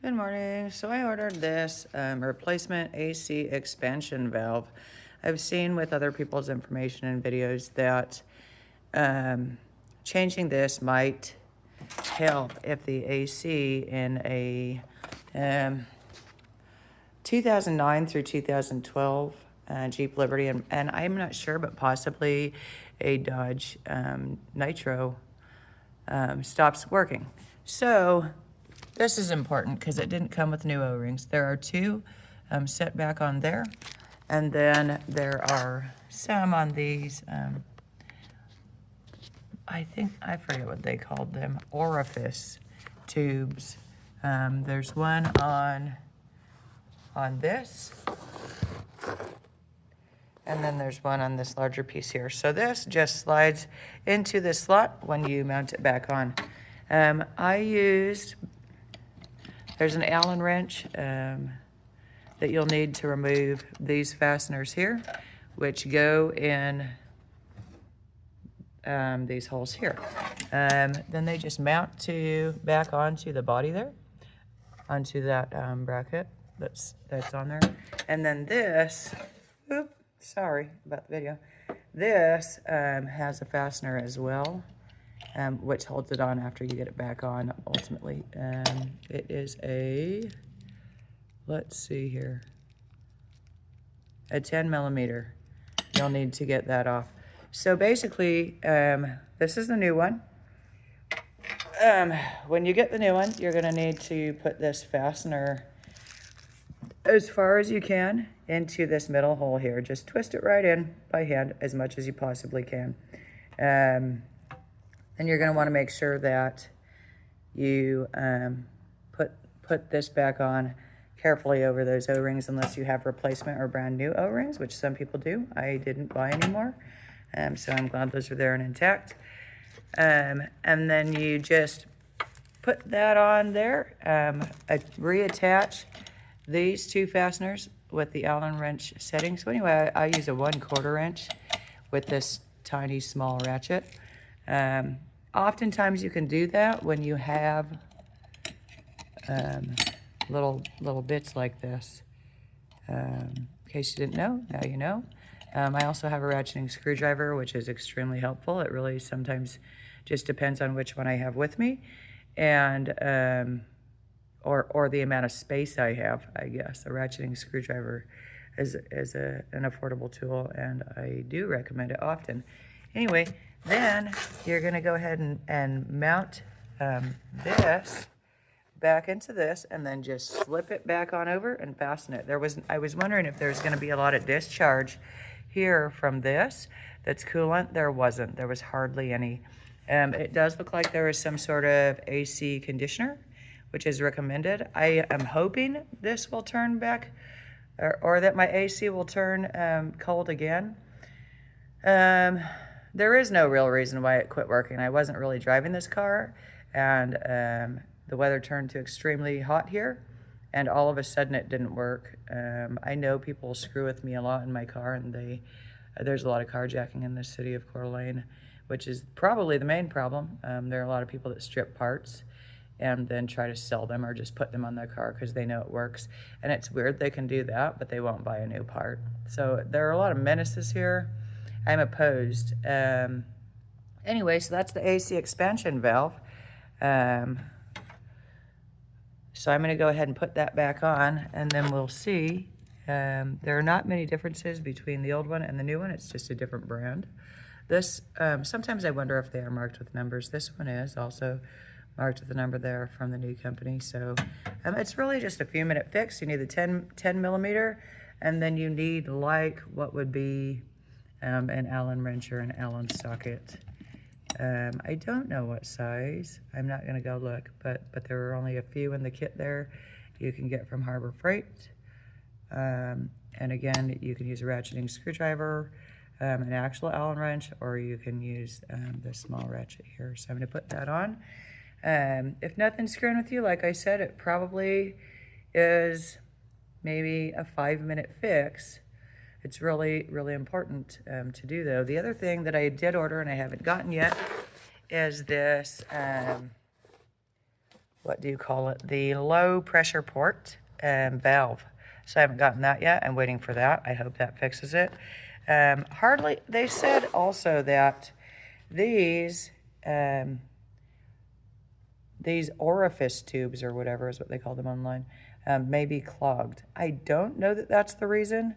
Good morning. So I ordered this replacement AC expansion valve. I've seen with other people's information and videos that changing this might help if the AC in a 2009 through 2012 Jeep Liberty, and I'm not sure, but possibly a Dodge Nitro stops working. So this is important because it didn't come with new O-rings. There are two set back on there, and then there are some on these, I forget what they called them, orifice tubes. There's one on this, and then there's one on this larger piece here. So this just slides into this slot when you mount it back on. There's an Allen wrench that you'll need to remove these fasteners here, which go in these holes here. Then they just mount back onto the body there, onto that bracket that's on there. And then this, sorry about the video, this has a fastener as well, which holds it on after you get it back on ultimately. It is let's see here, a 10 millimeter. You'll need to get that off. So basically, this is the new one. When you get the new one, you're gonna need to put this fastener as far as you can into this middle hole here. Just twist it right in by hand as much as you possibly can. And you're going to want to make sure that you put this back on carefully over those O-rings, unless you have replacement or brand new O-rings, which some people do. I didn't buy any more, so I'm glad those are there and intact. And then you just put that on there, reattach these two fasteners with the Allen wrench setting. So anyway, I use a 1/4 inch with this tiny small ratchet. Oftentimes you can do that when you have little bits like this. In case you didn't know, now you know. I also have a ratcheting screwdriver, which is extremely helpful. It really sometimes just depends on which one I have with me, and or the amount of space I have, I guess. A ratcheting screwdriver is an affordable tool, and I do recommend it often. Anyway, then you're gonna go ahead and mount this back into this, and then just slip it back on over and fasten it. I was wondering if there's gonna be a lot of discharge here from this that's coolant. There wasn't. There was hardly any. It does look like there is some sort of AC conditioner, which is recommended. I am hoping this will turn back, or that my AC will turn cold again. There is no real reason why it quit working. I wasn't really driving this car, and the weather turned to extremely hot here, and all of a sudden it didn't work. I know people screw with me a lot in my car, and there's a lot of carjacking in the city of Coeur d'Alene, which is probably the main problem. There are a lot of people that strip parts and then try to sell them or just put them on their car because they know it works. And it's weird they can do that, but they won't buy a new part. So there are a lot of menaces here. I'm opposed. Anyway, so that's the AC expansion valve. So I'm going to go ahead and put that back on, and then we'll see. There are not many differences between the old one and the new one. It's just a different brand. This, sometimes I wonder if they are marked with numbers. This one is also marked with the number there from the new company. So it's really just a few minute fix. You need the 10 millimeter, and then you need like what would be an Allen wrench or an Allen socket. I don't know what size. I'm not going to go look, but there are only a few in the kit there you can get from Harbor Freight. And again, you can use a ratcheting screwdriver, an actual Allen wrench, or you can use this small ratchet here. So I'm going to put that on. If nothing's screwing with you, like I said, it probably is maybe a 5-minute fix. It's really, really important to do, though. The other thing that I did order and I haven't gotten yet is this what do you call it? The low pressure port valve. So I haven't gotten that yet. I'm waiting for that. I hope that fixes it. They said also that these orifice tubes, or whatever is what they call them online, may be clogged. I don't know that that's the reason.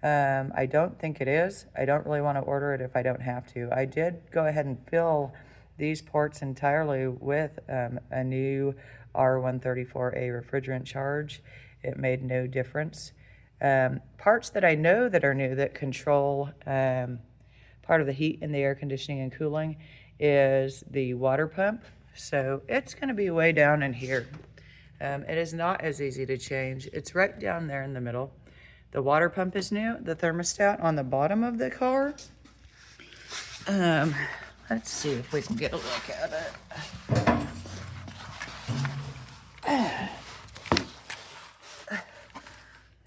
I don't think it is. I don't really want to order it if I don't have to. I did go ahead and fill these ports entirely with a new R134A refrigerant charge. It made no difference. Parts that I know that are new that control part of the heat in the air conditioning and cooling is the water pump. So it's going to be way down in here. It is not as easy to change. It's right down there in the middle. The water pump is new. The thermostat on the bottom of the car. Let's see if we can get a look at it.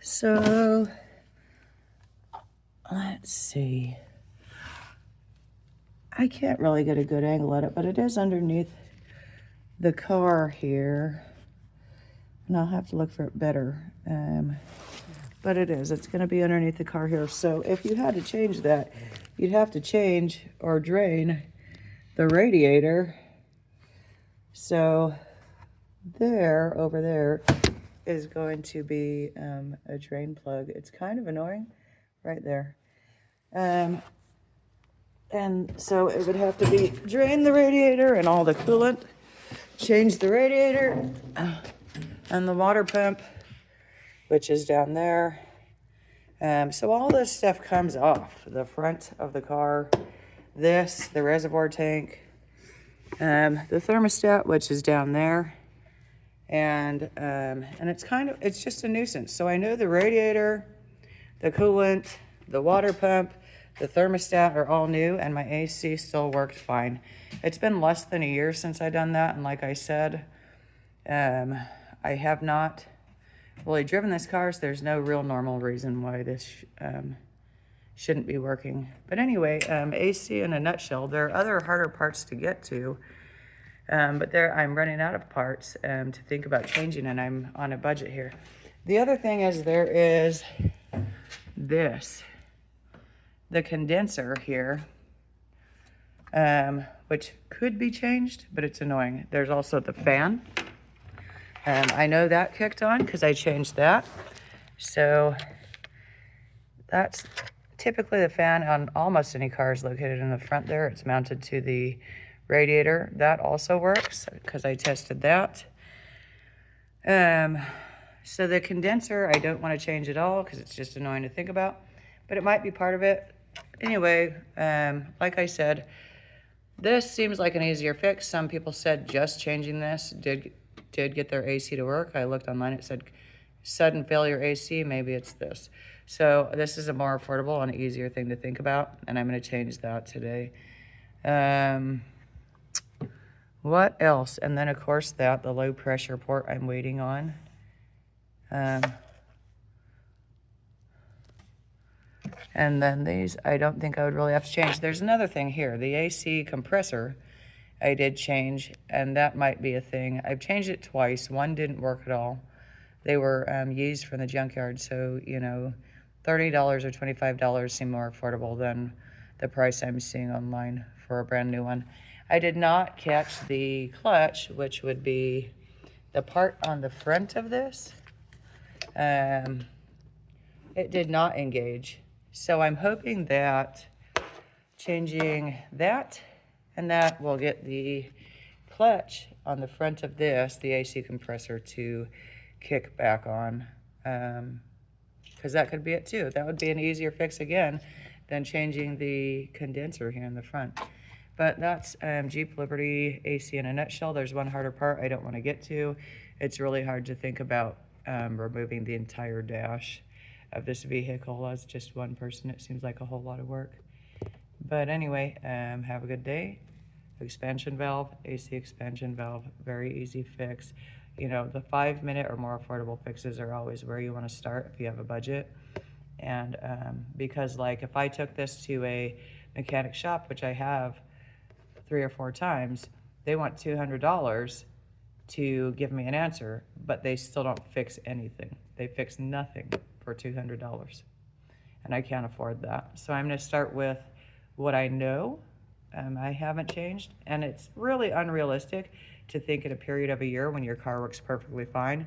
So, let's see. I can't really get a good angle at it, but it is underneath the car here. And I'll have to look for it better. But it's going to be underneath the car here. So if you had to change that, you'd have to change or drain the radiator. So over there is going to be a drain plug. It's kind of annoying right there. And so it would have to be drain the radiator and all the coolant, change the radiator and the water pump, which is down there. So all this stuff comes off the front of the car. The reservoir tank, the thermostat, which is down there. And it's just a nuisance. So I know the radiator, the coolant, the water pump, the thermostat are all new, and my AC still worked fine. It's been less than a year since I done that, and like I said, I have not really driven this car, so there's no real normal reason why this shouldn't be working. But anyway, AC in a nutshell. There are other harder parts to get to, but I'm running out of parts to think about changing, and I'm on a budget here. The other thing is there is the condenser here, which could be changed, but it's annoying. There's also the fan. I know that kicked on because I changed that. So that's typically the fan on almost any car is located in the front there. It's mounted to the radiator. That also works because I tested that. So the condenser, I don't want to change at all because it's just annoying to think about, but it might be part of it. Anyway, like I said, this seems like an easier fix. Some people said just changing this did get their AC to work. I looked online, it said sudden failure AC, maybe it's this. So this is a more affordable and easier thing to think about, and I'm going to change that today. What else? And then of course the low pressure port I'm waiting on. And then these, I don't think I would really have to change. There's another thing here, the AC compressor I did change, and that might be a thing. I've changed it twice. One didn't work at all. They were used from the junkyard, so, $30 or $25 seem more affordable than the price I'm seeing online for a brand new one. I did not catch the clutch, which would be the part on the front of this. It did not engage. So I'm hoping that changing that and that will get the clutch on the front of this, the AC compressor, to kick back on. Because that could be it too. That would be an easier fix again than changing the condenser here in the front. But that's Jeep Liberty AC in a nutshell. There's one harder part I don't want to get to. It's really hard to think about removing the entire dash of this vehicle as just one person. It seems like a whole lot of work. But anyway, have a good day. Expansion valve, AC expansion valve, very easy fix. The 5-minute or more affordable fixes are always where you want to start if you have a budget. And because like if I took this to a mechanic shop, which I have 3 or 4 times, they want $200 to give me an answer, but they still don't fix anything. They fix nothing for $200. And I can't afford that. So I'm going to start with what I know. I haven't changed. And it's really unrealistic to think in a period of a year when your car works perfectly fine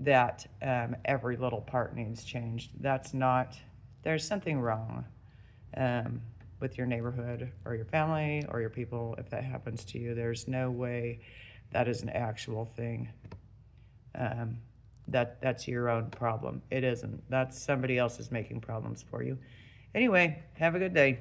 that every little part needs changed. That's not, there's something wrong with your neighborhood or your family or your people if that happens to you. There's no way that is an actual thing. That's your own problem. It isn't. That's somebody else is making problems for you. Anyway, have a good day.